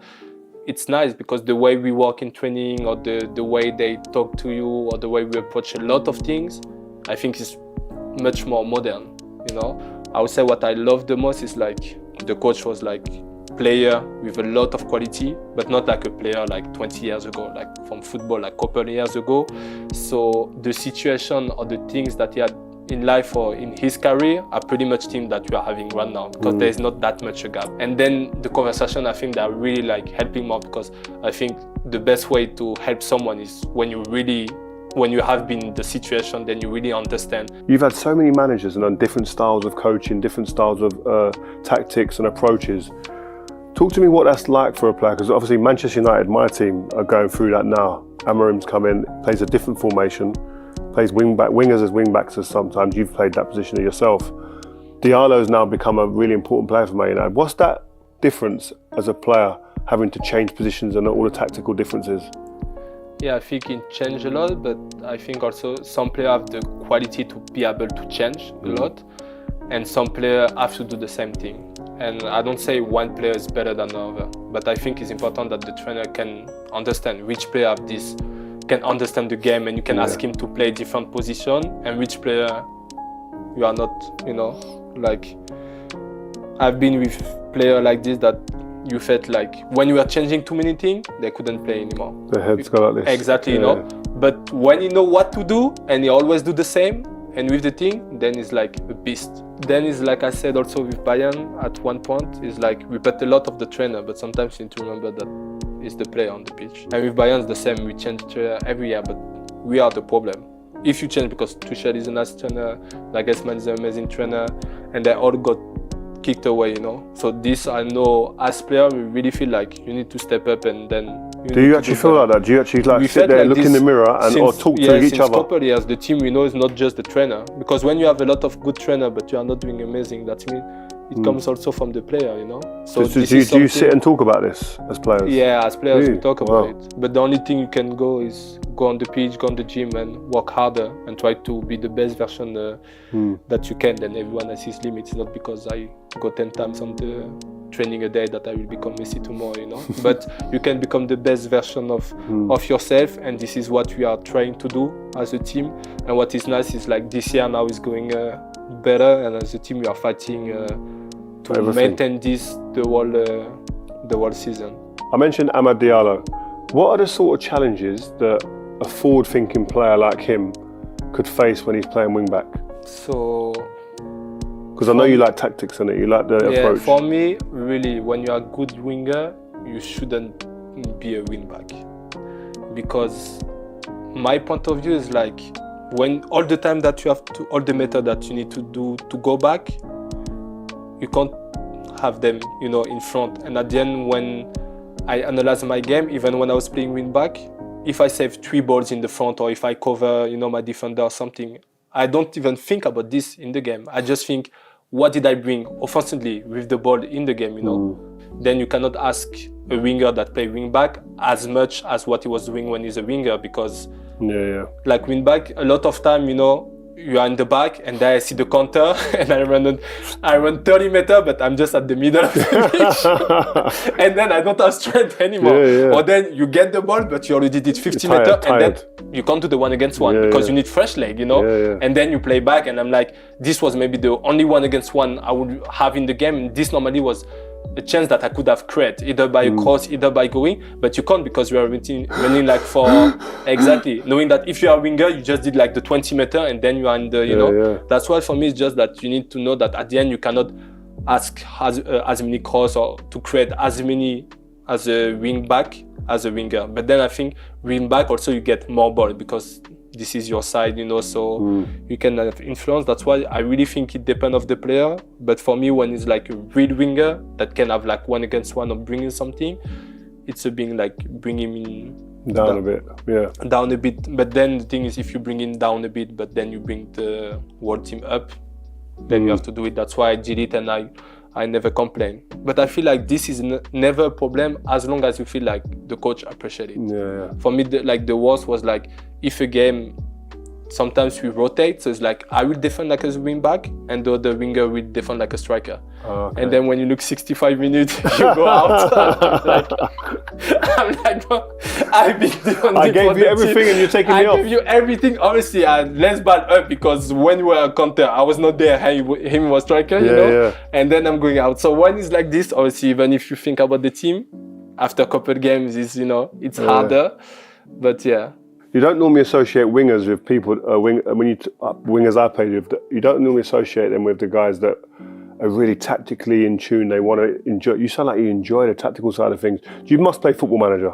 it's nice because the way we work in training or the way they talk to you or the way we approach a lot of things, I think is much more modern, you know. I would say what I love the most is like the coach was like player with a lot of quality, but not like a player like 20 years ago, like from football, like a couple of years ago. So the situation or the things that he had in life or in his career are pretty much things that we are having right now because there's not that much a gap. And then the conversation, I think that are really like helping more because I think the best way to help someone is when you have been in the situation, then you really understand. You've had so many managers and on different styles of coaching, different styles of tactics and approaches. Talk to me what that's like for a player, because obviously Manchester United, my team, are going through that now. Amorim's come in, plays a different formation, plays wingers as wing-backs as sometimes. You've played that position yourself. Diallo's now become a really important player for Man United. What's that difference as a player, having to change positions and all the tactical differences? Yeah, I think it changed a lot, but I think also some players have the quality to be able to change a lot, and some players have to do the same thing. And I don't say one player is better than another, but I think it's important that the trainer can understand which player have this, can understand the game, and you can ask him to play different position, and which player you are not, you know, like I've been with players like this that you felt like when you were changing too many things, they couldn't play anymore. Their heads go like this. Exactly, you know. But when you know what to do and you always do the same, and with the thing, then it's like a beast. Then it's like I said also with Bayern at one point, it's like we put a lot of the trainer, but sometimes you need to remember that it's the player on the pitch. And with Bayern it's the same, we change trainer every year, but we are the problem. If you change, because Tuchel is a nice trainer, Nagelsmann is an amazing trainer, and they all got kicked away, you know. So this, I know, as player, we really feel like you need to step up, and then. Do you actually feel like that? Do you actually like sit there, look in the mirror, and or talk to each other? Since a couple of years, the team we know is not just the trainer, because when you have a lot of good trainer, but you are not doing amazing, that means it comes also from the player, you know. So do you sit and talk about this as players? Yeah, as players we talk about it. But the only thing you can go is go on the pitch, go on the gym, and work harder and try to be the best version that you can. Then everyone has his limits. Not because I go 10 times on the training a day that I will become Messi tomorrow, you know. But you can become the best version of yourself, and this is what we are trying to do as a team. And what is nice is like this year now is going better, and as a team we are fighting to maintain this the whole season. I mentioned Amad Diallo. What are the sort of challenges that a forward-thinking player like him could face when he's playing wing-back? So, because I know you like tactics, innit? You like the approach. For me, really, when you are a good winger, you shouldn't be a wing-back. Because my point of view is like, when all the time that you have to, all the method that you need to do to go back, you can't have them, you know, in front. And at the end, when I analyze my game, even when I was playing wing-back, if I save 3 balls in the front, or if I cover, you know, my defender or something, I don't even think about this in the game. I just think, what did I bring offensively with the ball in the game, you know? Then you cannot ask a winger that play wing back as much as what he was doing when he's a winger, because like wing back, a lot of time, you know, you are in the back, and then I see the counter, and I run 30 meters, but I'm just at the middle of the pitch, and then I don't have strength anymore. Or then you get the ball, but you already did 50 meters, and then you can't do the 1-against-1 because you need fresh leg, you know. And then you play back, and I'm like, this was maybe the only 1-against-1 I would have in the game, and this normally was a chance that I could have created, either by a cross, either by going, but you can't, because you are running like for exactly, knowing that if you are a winger, you just did like the 20 meter, and then you are in the, you know. That's why for me it's just that you need to know that at the end you cannot ask as many cross or to create as many as a wing back as a winger. But then I think wing back also you get more ball because this is your side, you know, so you can have influence. That's why I really think it depends of the player. But for me, when it's like a real winger that can have like 1-against-1 or bringing something, it's a being like bring him in down a bit, yeah. Down a bit. But then the thing is, if you bring him down a bit, but then you bring the whole team up, then you have to do it. That's why I did it, and I never complain. But I feel like this is never a problem as long as you feel like the coach appreciates it. Yeah. For me, the worst was like if a game, sometimes we rotate, so it's like I will defend like as a wing back and the other winger will defend like a striker. Oh, okay. And then when you look 65 minutes, you go out. I'm like, bro, I've been doing I gave you everything and you're taking me off. I gave you everything. Obviously, let's ball up because when we were a counter, I was not there. Him was striker, you know. Yeah. And then I'm going out. So when it's like this, obviously, even if you think about the team, after a couple of games, it's harder. But yeah. You don't normally associate wingers with people. Wingers I played with, you don't normally associate them with the guys that are really tactically in tune. They want to enjoy. You sound like you enjoy the tactical side of things. You must play Football Manager.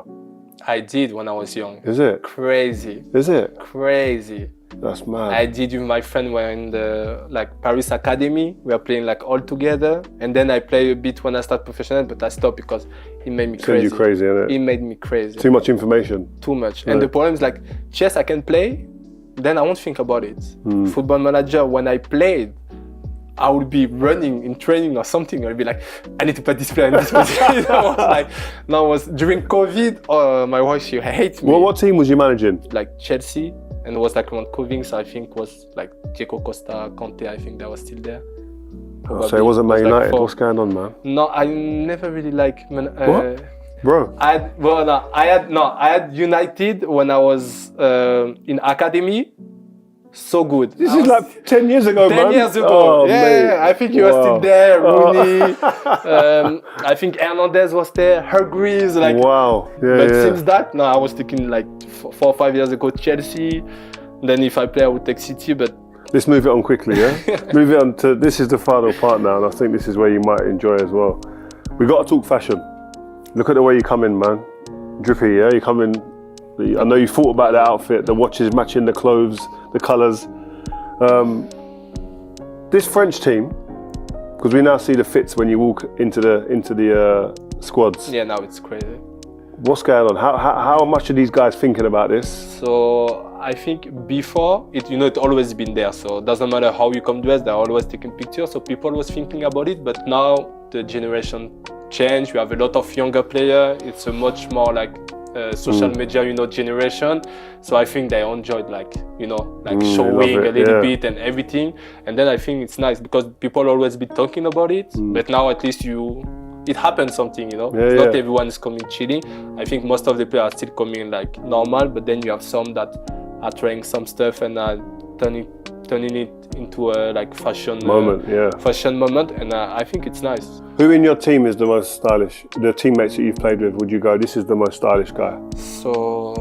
I did when I was young. Is it? Crazy. Is it? Crazy. That's mad. I did with my friend. We're in the Paris Academy. We are playing like all together. And then I play a bit when I start professional, but I stopped because it made me crazy. Sends you crazy, innit? It made me crazy. Too much information. Too much. Right. And the problem is like chess I can play, then I won't think about it. Football Manager, when I played, I would be running in training or something. I'd be like, I need to put this player in this position. Now it was during COVID. My wife, she hates me. Well, what team was you managing? Like Chelsea, and it was like around COVID, so I think was like Diego Costa, Conte. I think that was still there. So it wasn't Man United. Like What's going on, man? No, I never really like. What? Bro. I had United when I was in academy. So good. This is like 10 years ago, 10 man. 10 years ago. Oh, yeah, I think he was still there. Rooney. I think Hernandez was there. Hargreaves. Like. Wow. Yeah, but since that, no, I was thinking like 4 or 5 years ago, Chelsea. Then if I play, I would take City. But let's move it on quickly, yeah? Move it on to, this is the final part now, and I think this is where you might enjoy as well. We got to talk fashion. Look at the way you come in, man. Drippy, yeah? You come in. I know you thought about the outfit, the watches matching the clothes, the colours. This French team, because we now see the fits when you walk into the squads. Yeah, now it's crazy. What's going on? How much are these guys thinking about this? So I think before it always been there. So it doesn't matter how you come dressed, they're always taking pictures. So people was thinking about it, but now the generation changed. We have a lot of younger players. It's a much more like social media, generation. So I think they enjoyed showing a little bit and everything. And then I think it's nice because people always be talking about it, but now at least it happens something, It's not everyone is coming chilling. I think most of the players are still coming like normal, but then you have some that are trying some stuff and are turning it into a like fashion moment, and I think it's nice. Who in your team is the most stylish? The teammates that you've played with, would you go, this is the most stylish guy? So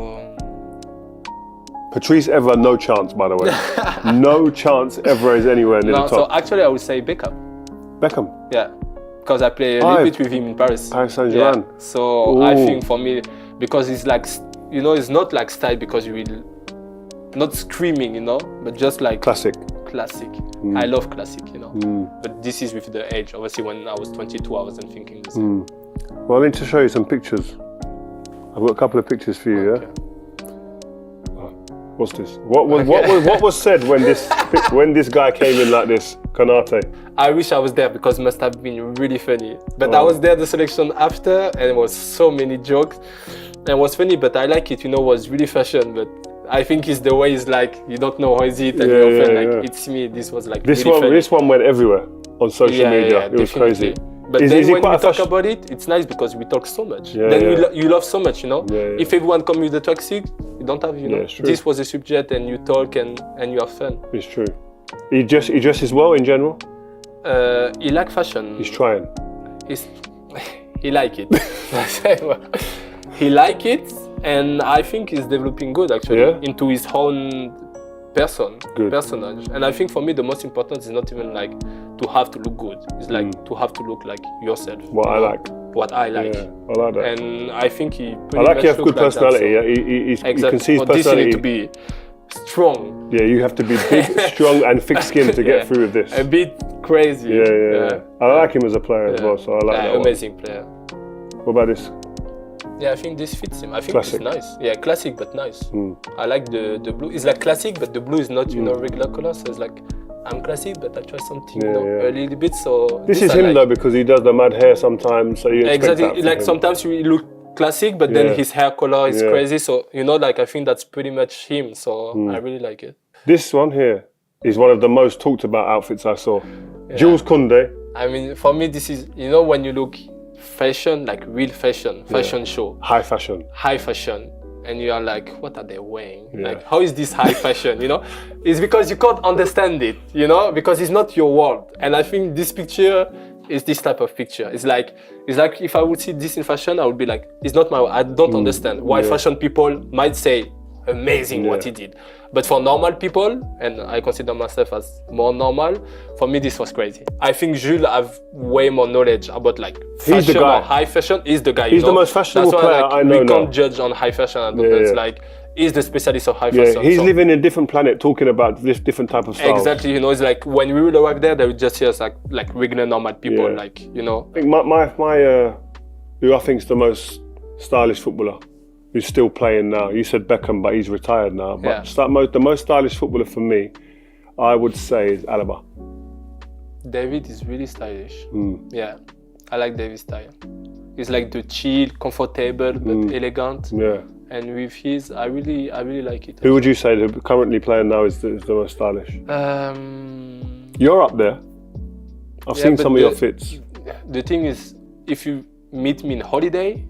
Patrice Evra, no chance, by the way. No chance Evra is anywhere near the top. So actually I would say Beckham. Beckham? Yeah, because I play a little bit with him in Paris. Paris Saint-Germain. Yeah. So I think for me, because it's like, it's not like style because you will not screaming, but just like classic. I love classic, But this is with the age. Obviously, when I was 22, I wasn't thinking the same. Well, I need to show you some pictures. I've got a couple of pictures for you, yeah? What's this? What was said when this guy came in like this, Konate? I wish I was there because it must have been really funny. But I was there the selection after, and it was so many jokes. And it was funny, but I like it, it was really fashion. But I think it's the way it's like, you don't know how is it, and you often it's me. This was like this really one. funny. This one went everywhere on social media. It was crazy. But then when we talk about it, it's nice because we talk so much. You love so much, If everyone comes with the tracksuit, you don't have, this was a subject, and you talk and you have fun. It's true. He dresses well in general. He like fashion. He's trying. He like it. He like it, and I think he's developing good actually into his own personage. And I think for me the most important is not even like to have to look good. It's like to have to look like yourself. What I like. what I like. Yeah, I like that. And I think he I pretty like much you have good looked like personality. that, so. You can see his But this you need personality. to be strong. Yeah, you have to be big, strong, and thick-skinned to get through with this. A bit crazy. Yeah. I like him as a player as well, so I like that one. Amazing player. What about this? Yeah, I think this fits him. I think Classic. it's nice. Yeah, classic but nice. I like the blue. It's like classic, but the blue is not regular color. So it's like I'm classic, but I try something a little bit. So this is him though, because he does the mad hair sometimes. So you expect that exactly. Like him. sometimes he look classic, but then his hair color is crazy. So like I think that's pretty much him. So I really like it. This one here is one of the most talked about outfits I saw. Jules Koundé. I mean, for me, this is when you look fashion, like real fashion show, high fashion, and you are like, what are they wearing? Like, how is this high fashion? It's because you can't understand it, because it's not your world. And I think this picture is this type of picture. It's like if I would see this in fashion, I would be like, it's not my. I don't understand why fashion people might say amazing what he did. But for normal people, and I consider myself as more normal, for me this was crazy. I think Jules have way more knowledge about like fashion or high fashion. He's the guy. He's the most fashionable player I know. We can't judge on high fashion. I don't know. It's like he's the specialist of high fashion. He's living in a different planet, talking about this different type of style. Exactly. It's like when we will arrive there, they would just hear us like regular normal people. I think who I think is the most stylish footballer who's still playing now. You said Beckham, but he's retired now. But the most stylish footballer for me, I would say, is Alaba. David is really stylish. Yeah, I like David's style. He's like the chill, comfortable, but elegant. Yeah. And with his, I really like it. Who would you say that currently playing now is the most stylish? You're up there. I've seen some of your fits. The thing is, if you meet me in holiday,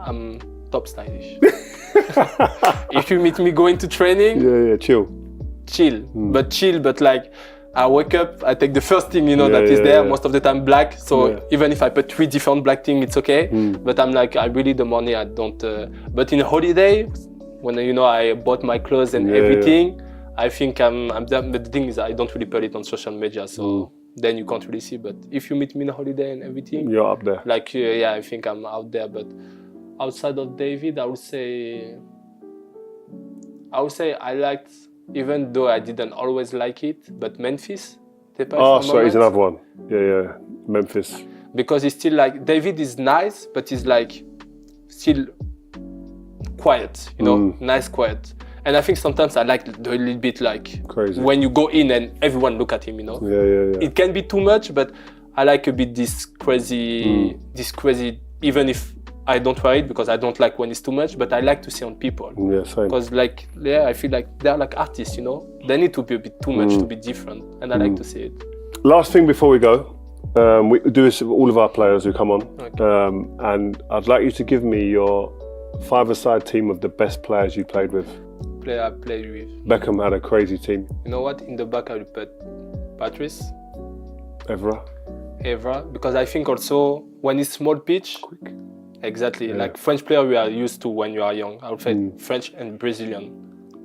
I'm top stylish. If you meet me going to training, chill. But like I wake up, I take the first thing that is there. Most of the time black. So even if I put 3 different black things, it's okay. But I'm like, I really the morning I don't. But in holiday, when I bought my clothes and everything, I think I'm done. But the thing is, I don't really put it on social media, so then you can't really see. But if you meet me in holiday and everything, you're up there. Like I think I'm out there. But outside of David, I would say I liked, even though I didn't always like it, but Memphis. So he's another one. Yeah, Memphis. Because he's still like, David is nice, but he's like still quiet, nice, quiet. And I think sometimes I like a little bit like crazy when you go in and everyone look at him, Yeah. It can be too much, but I like a bit this crazy, even if I don't wear it because I don't like when it's too much, but I like to see on people. Yeah, same. Because I feel like they're like artists, They need to be a bit too much to be different, and I like to see it. Last thing before we go, we do this with all of our players who come on, and I'd like you to give me your 5-a-side team of the best players you played with. Player I played with. Beckham had a crazy team. You know what? In the back I will put Patrice. Evra, because I think also when it's small pitch, quick. Exactly, like French player we are used to when you are young. I would say French and Brazilian.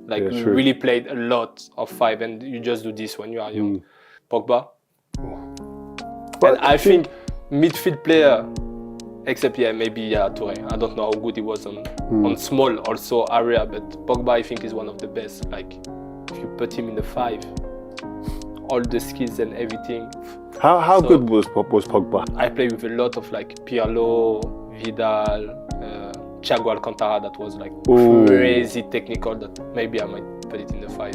Like we really played a lot of 5 and you just do this when you are young. Pogba. And I think midfield player, except maybe Touré. I don't know how good he was on small also area, but Pogba I think is one of the best. Like if you put him in the 5, all the skills and everything. How good was Pogba? I played with a lot of like Pirlo, Vidal, Thiago Alcantara, that was like crazy technical, that maybe I might put it in the 5,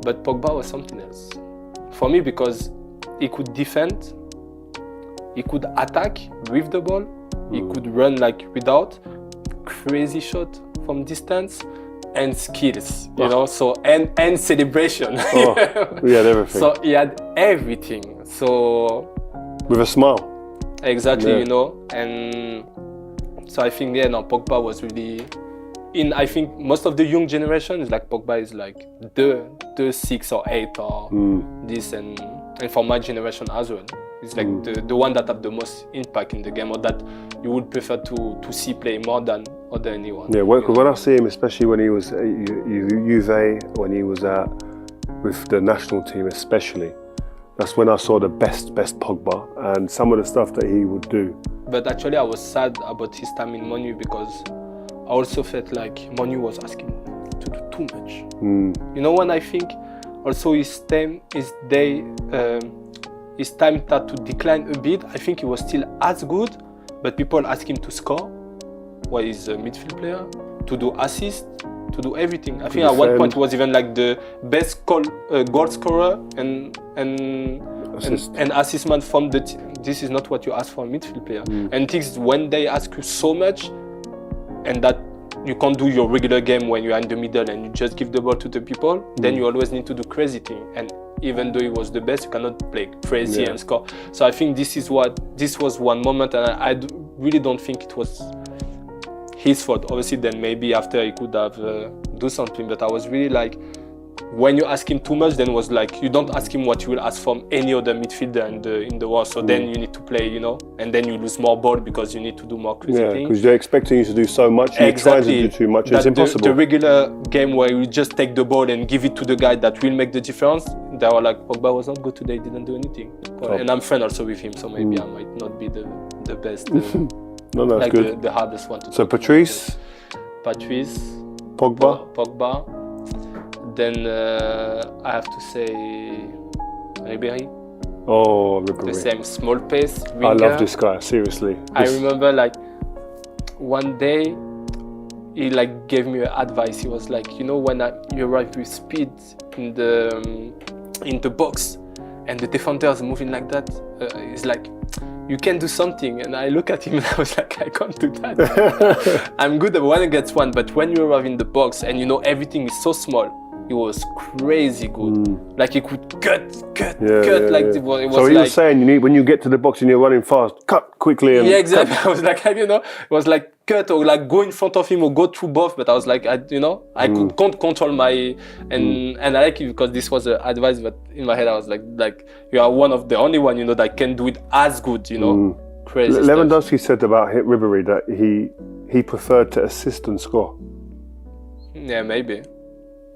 but Pogba was something else for me because he could defend, he could attack with the ball, he could run like without, crazy shot from distance, and skills, so and celebration. We had everything. So he had everything. So with a smile. Exactly, and so I think Pogba was really I think most of the young generation is like Pogba is like the 6 or 8 or this, and for my generation as well, it's like the one that have the most impact in the game, or that you would prefer to see play more than anyone. Yeah, when I see him, especially when he was at Juve, when he was with the national team especially, That's when I saw the best Pogba and some of the stuff that he would do. But actually, I was sad about his time in Man U because I also felt like Man U was asking to do too much. You know, when I think also his time started to decline a bit. I think he was still as good, but people ask him to score. While he's a midfield player, to do assists, to do everything. I think at one point he was even like the best goal scorer and assist man from the team. This is not what you ask for a midfield player. And things when they ask you so much, and that you can't do your regular game when you are in the middle and you just give the ball to the people, then you always need to do crazy thing. And even though he was the best, you cannot play crazy and score. So I think this was one moment, and I really don't think it was his fault. Obviously, then maybe after he could have do something. But I was really like, when you ask him too much, then was like you don't ask him what you will ask from any other midfielder in the world. So then you need to play, you know, and then you lose more ball because you need to do more crazy things. Because they're expecting you to do so much. And you're trying to do too much. It's impossible. The regular game where you just take the ball and give it to the guy that will make the difference. They were like, Pogba was not good today. Didn't do anything. And I'm friend also with him, so maybe I might not be the best. No, that's like good. The hardest one to So Patrice, Pogba. Then I have to say Ribéry. Oh, Ribéry. The same small pace winger. I love this guy, seriously. I remember like one day he like gave me advice. He was like, you know, when you arrive with speed in the box and the defenders moving like that, it's like, you can do something. And I look at him and I was like, I can't do that. I'm good at 1 against 1, but when you arrive in the box and you know everything is so small, he was crazy good. Like he could cut. It was so he was saying, when you get to the box and you're running fast, cut quickly. And exactly. I was like, you know, it was like cut or like go in front of him or go through both. But I was like, I can't control my and I like it because this was advice. But in my head, I was like you are one of the only one, you know, that can do it as good, you know. Crazy. Lewandowski said about Ribéry that he preferred to assist and score. Yeah, maybe.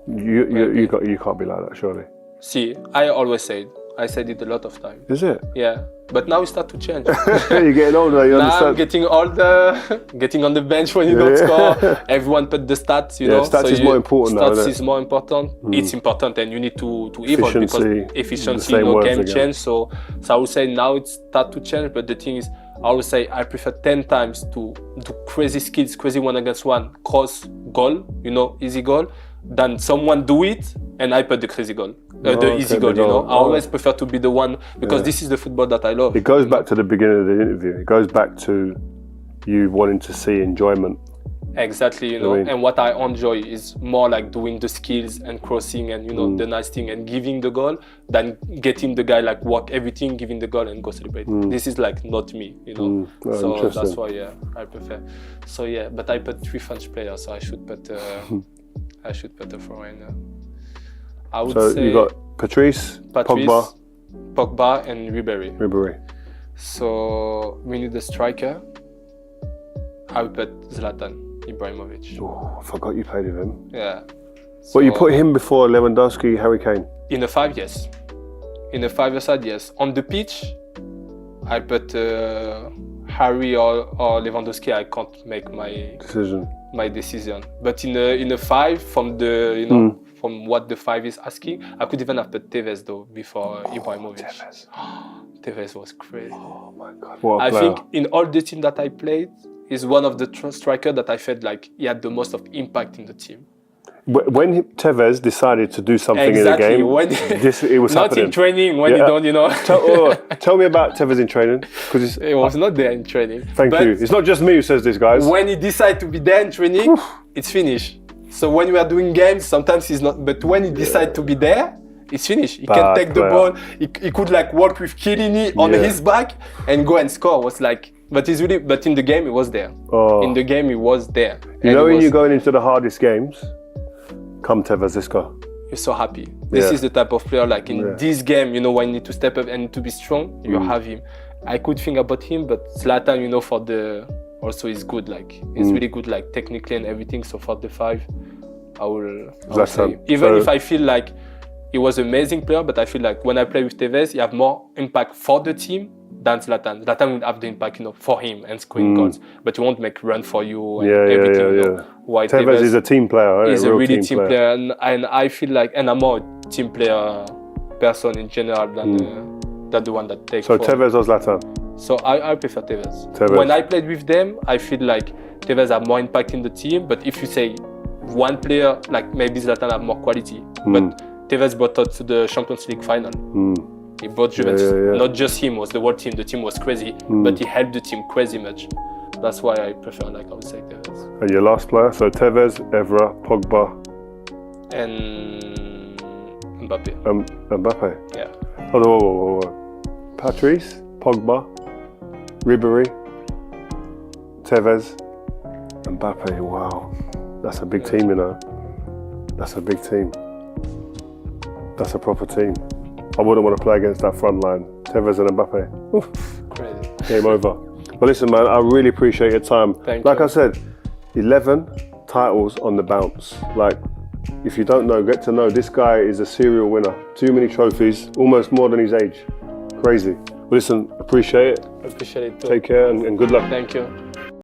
You can't be like that, surely. See, I always say it. I said it a lot of times. Is it? Yeah, but now it starts to change. You're getting older, you understand? I'm getting older, getting on the bench when you don't score. Everyone put the stats, you know. Stats is more important now, Stats is more important. It's important and you need to evolve because efficiency, game change. So I would say now it starts to change, but the thing is, I would say I prefer 10 times to do crazy skills, crazy 1 against 1, cross, goal, you know, easy goal, than someone do it and I put the crazy goal, the easy goal, you know. I always prefer to be the one because this is the football that I love. It goes back to the beginning of the interview. It goes back to you wanting to see enjoyment. Exactly, you know, and what I enjoy is more like doing the skills and crossing and, you know, the nice thing and giving the goal than getting the guy like walk everything, giving the goal and go celebrate. This is like not me, you know. So that's why, I prefer. So but I put 3 French players, so I should put a foreigner. I would say you got Patrice, Pogba, and Ribéry. So we need a striker. I would put Zlatan Ibrahimovic. Oh, I forgot you played with him. Yeah. But you put him before Lewandowski, Harry Kane? In a 5, yes. In a 5-year side, yes. On the pitch, I put Harry or Lewandowski. I can't make my decision. But in a 5, from the from what the 5 is asking, I could even have put Tevez though before Ibrahimovic. Tevez was crazy. Oh my God! What a player. I think in all the team that I played, he's one of the strikers that I felt like he had the most of impact in the team. When Tevez decided to do something in the game, it was not happening. In training when you don't, you know. Tell me about Tevez in training, because it was not there in training. Thank you. It's not just me who says this, guys. When he decided to be there in training, it's finished. So when we are doing games, sometimes he's not. But when he decided to be there, it's finished. He can take the ball. He could like work with Chiellini on his back and go and score. It was like. But in the game, he was there. In the game, he was there. You know, when you're going into the hardest games, come Tevez, let's go. You're so happy. This is the type of player, like in this game, you know, when you need to step up and to be strong, you have him. I could think about him, but Zlatan, you know, also is good, like, he's really good, like, technically and everything. So for the 5, I will say, even if I feel like he was an amazing player, but I feel like when I play with Tevez, he have more impact for the team than Zlatan. Zlatan would have the impact, you know, for him and scoring goals, but he won't make run for you and everything. You know, while Tevez is a team player. He's a really team player, and I feel like, and I'm more a team player person in general than the one that takes. So Tevez or Zlatan? So I prefer Tevez. When I played with them, I feel like Tevez have more impact in the team. But if you say one player, like maybe Zlatan have more quality, but Tevez brought us to the Champions League final. He brought Juventus, not just him, was the whole team. The team was crazy, but he helped the team crazy much. That's why I prefer, like I would say, Tevez. And your last player, so Tevez, Evra, Pogba, and Mbappe. Mbappe. Yeah. Hold on, whoa. Patrice, Pogba, Ribéry, Tevez, Mbappe. Wow, that's a big team, you know. That's a big team. That's a proper team. I wouldn't want to play against that front line. Tevez and Mbappe. Oof. Crazy. Game over. But listen, man, I really appreciate your time. Thank you. Like I said, 11 titles on the bounce. Like, if you don't know, get to know. This guy is a serial winner. Too many trophies, almost more than his age. Crazy. But listen, appreciate it. Appreciate it too. Take care and good luck. Thank you.